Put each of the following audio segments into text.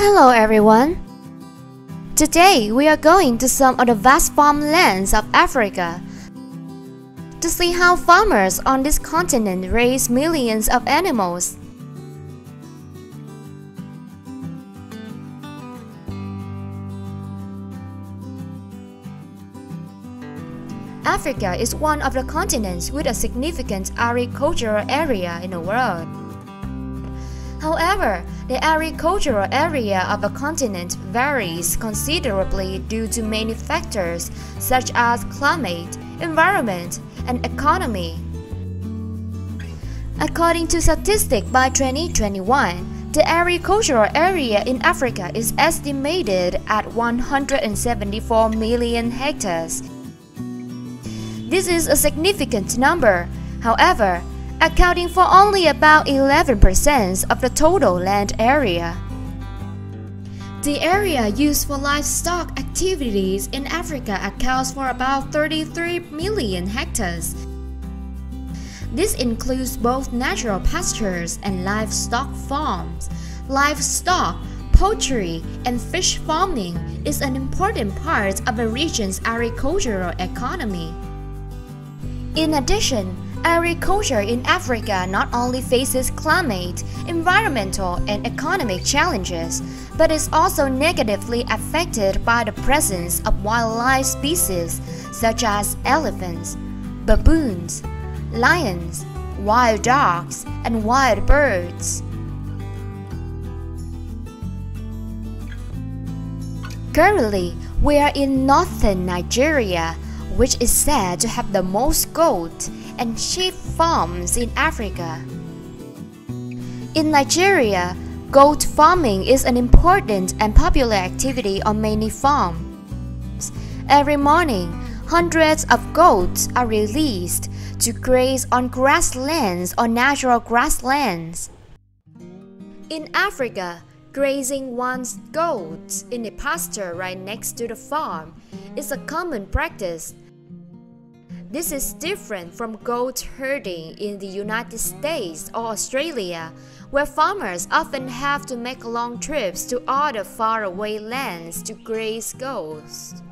Hello everyone! Today we are going to some of the vast farmlands of Africa to see how farmers on this continent raise millions of animals. Africa is one of the continents with a significant agricultural area in the world. However, the agricultural area of a continent varies considerably due to many factors such as climate, environment, and economy. According to statistics by 2021, the agricultural area in Africa is estimated at 174 million hectares. This is a significant number. However, accounting for only about 11% of the total land area. The area used for livestock activities in Africa accounts for about 33 million hectares. This includes both natural pastures and livestock farms. Livestock, poultry, and fish farming is an important part of the region's agricultural economy. In addition, agriculture in Africa not only faces climate, environmental, and economic challenges, but is also negatively affected by the presence of wildlife species such as elephants, baboons, lions, wild dogs, and wild birds. Currently, we are in northern Nigeria, which is said to have the most goat and sheep farms in Africa. In Nigeria, goat farming is an important and popular activity on many farms. Every morning, hundreds of goats are released to graze on grasslands or natural grasslands. In Africa, grazing one's goats in a pasture right next to the farm is a common practice. This is different from goat herding in the United States or Australia, where farmers often have to make long trips to other faraway lands to graze goats.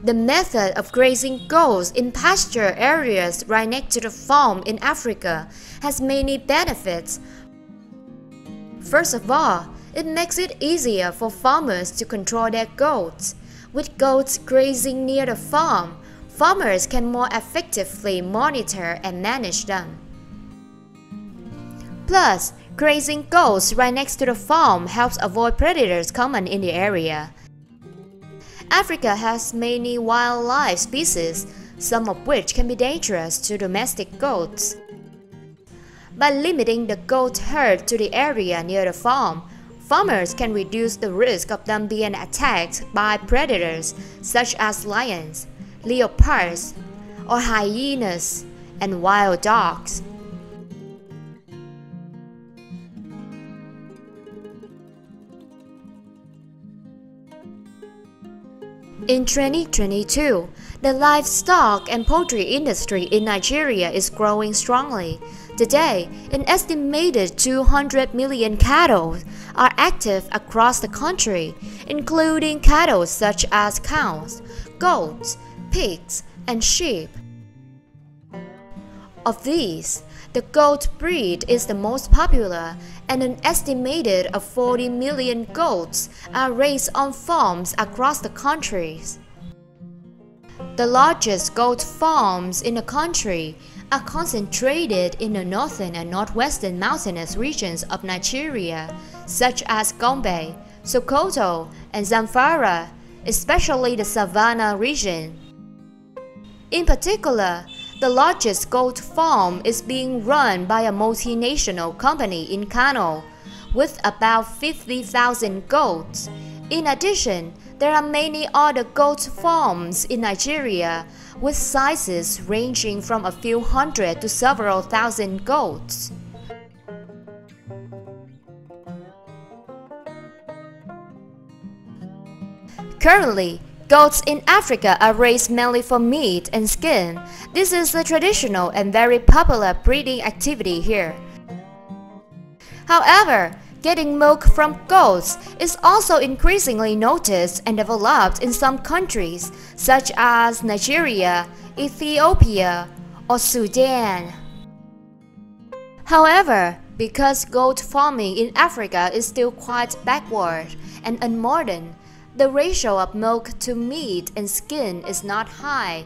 The method of grazing goats in pasture areas right next to the farm in Africa has many benefits. First of all, it makes it easier for farmers to control their goats. With goats grazing near the farm, farmers can more effectively monitor and manage them. Plus, grazing goats right next to the farm helps avoid predators common in the area. Africa has many wildlife species, some of which can be dangerous to domestic goats. By limiting the goat herd to the area near the farm, farmers can reduce the risk of them being attacked by predators such as lions, leopards, or hyenas, and wild dogs. In 2022, the livestock and poultry industry in Nigeria is growing strongly. Today, an estimated 200 million cattle are active across the country, including cattle such as cows, goats, pigs, and sheep. Of these, the goat breed is the most popular, and an estimated of 40 million goats are raised on farms across the country. The largest goat farms in the country are concentrated in the northern and northwestern mountainous regions of Nigeria, such as Gombe, Sokoto, and Zamfara, especially the Savannah region. In particular, the largest goat farm is being run by a multinational company in Kano, with about 50,000 goats. In addition, there are many other goat farms in Nigeria, with sizes ranging from a few hundred to several thousand goats. Currently, goats in Africa are raised mainly for meat and skin. This is a traditional and very popular breeding activity here. However, Getting milk from goats is also increasingly noticed and developed in some countries, such as Nigeria, Ethiopia, or Sudan. However, because goat farming in Africa is still quite backward and unmodern, the ratio of milk to meat and skin is not high.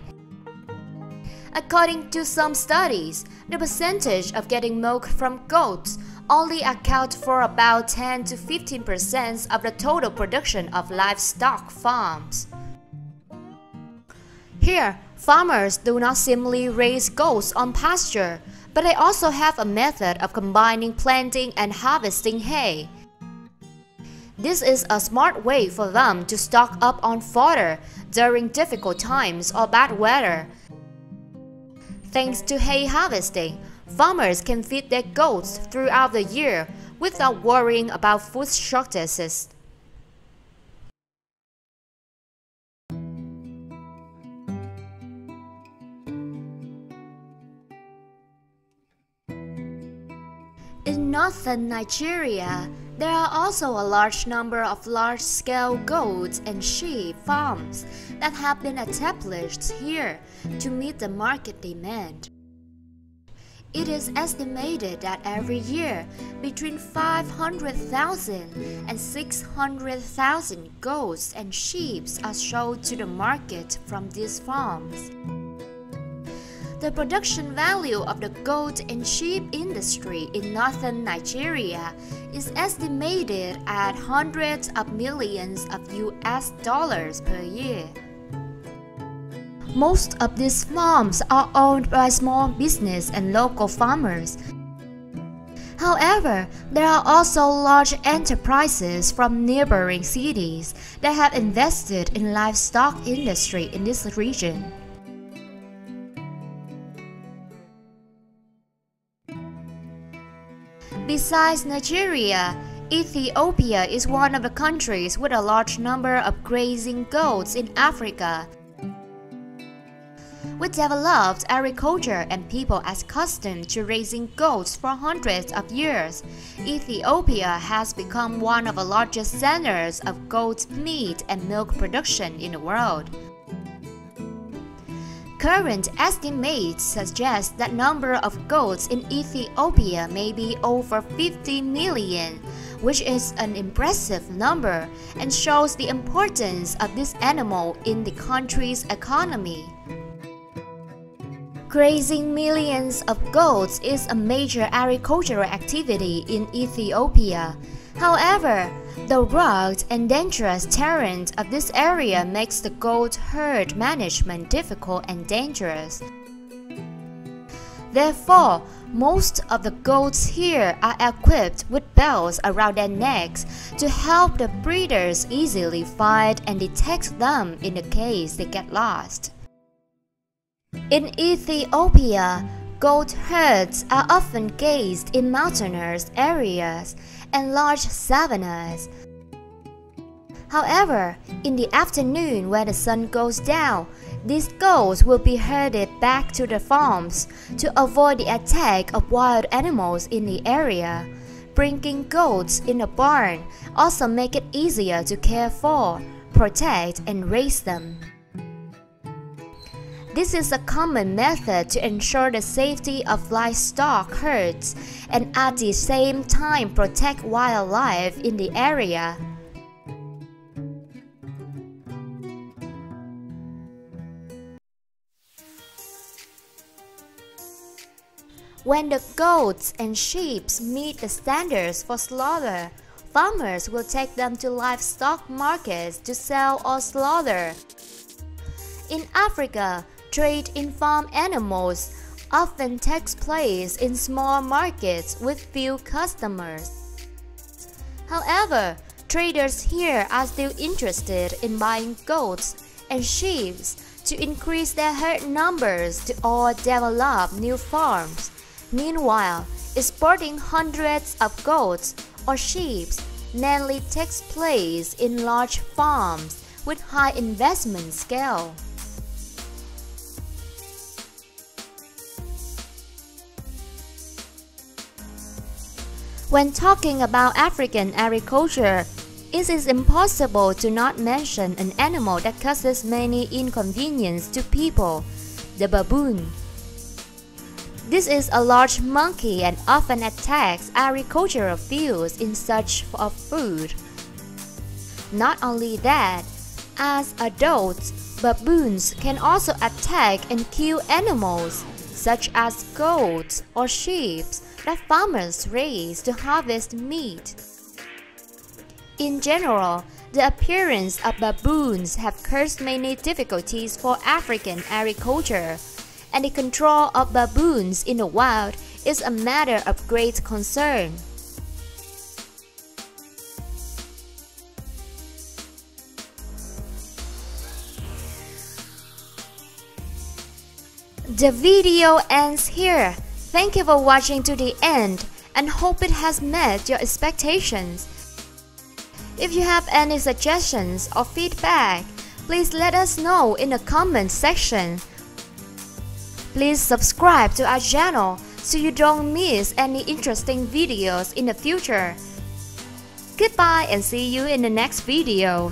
According to some studies, the percentage of getting milk from goats only account for about 10 to 15% of the total production of livestock farms. Here, farmers do not simply raise goats on pasture, but they also have a method of combining planting and harvesting hay. This is a smart way for them to stock up on fodder during difficult times or bad weather. Thanks to hay harvesting, farmers can feed their goats throughout the year without worrying about food shortages. In northern Nigeria, there are also a large number of large-scale goat and sheep farms that have been established here to meet the market demand. It is estimated that every year, between 500,000 and 600,000 goats and sheep are sold to the market from these farms. The production value of the goat and sheep industry in northern Nigeria is estimated at hundreds of millions of US dollars per year. Most of these farms are owned by small business and local farmers. However, there are also large enterprises from neighboring cities that have invested in livestock industry in this region. Besides Nigeria, Ethiopia is one of the countries with a large number of grazing goats in Africa. With developed agriculture and people accustomed to raising goats for hundreds of years, Ethiopia has become one of the largest centers of goat meat and milk production in the world. Current estimates suggest that number of goats in Ethiopia may be over 50 million, which is an impressive number and shows the importance of this animal in the country's economy. Grazing millions of goats is a major agricultural activity in Ethiopia. However, the rugged and dangerous terrain of this area makes the goat herd management difficult and dangerous. Therefore, most of the goats here are equipped with belts around their necks to help the breeders easily find and detect them in the case they get lost. In Ethiopia, goat herds are often grazed in mountainous areas and large savannas. However, in the afternoon when the sun goes down, these goats will be herded back to the farms to avoid the attack of wild animals in the area. Bringing goats in a barn also make it easier to care for, protect, and raise them. This is a common method to ensure the safety of livestock herds and at the same time protect wildlife in the area. When the goats and sheep meet the standards for slaughter, farmers will take them to livestock markets to sell or slaughter. In Africa, trade in farm animals often takes place in small markets with few customers. However, traders here are still interested in buying goats and sheep to increase their herd numbers or develop new farms. Meanwhile, exporting hundreds of goats or sheep mainly takes place in large farms with high investment scale. When talking about African agriculture, it is impossible to not mention an animal that causes many inconveniences to people, the baboon. This is a large monkey and often attacks agricultural fields in search of food. Not only that, as adults, baboons can also attack and kill animals, such as goats or sheep that farmers raise to harvest meat. In general, the appearance of baboons have caused many difficulties for African agriculture, and the control of baboons in the wild is a matter of great concern. The video ends here. Thank you for watching to the end and hope it has met your expectations. If you have any suggestions or feedback, please let us know in the comment section. Please subscribe to our channel so you don't miss any interesting videos in the future. Goodbye and see you in the next video.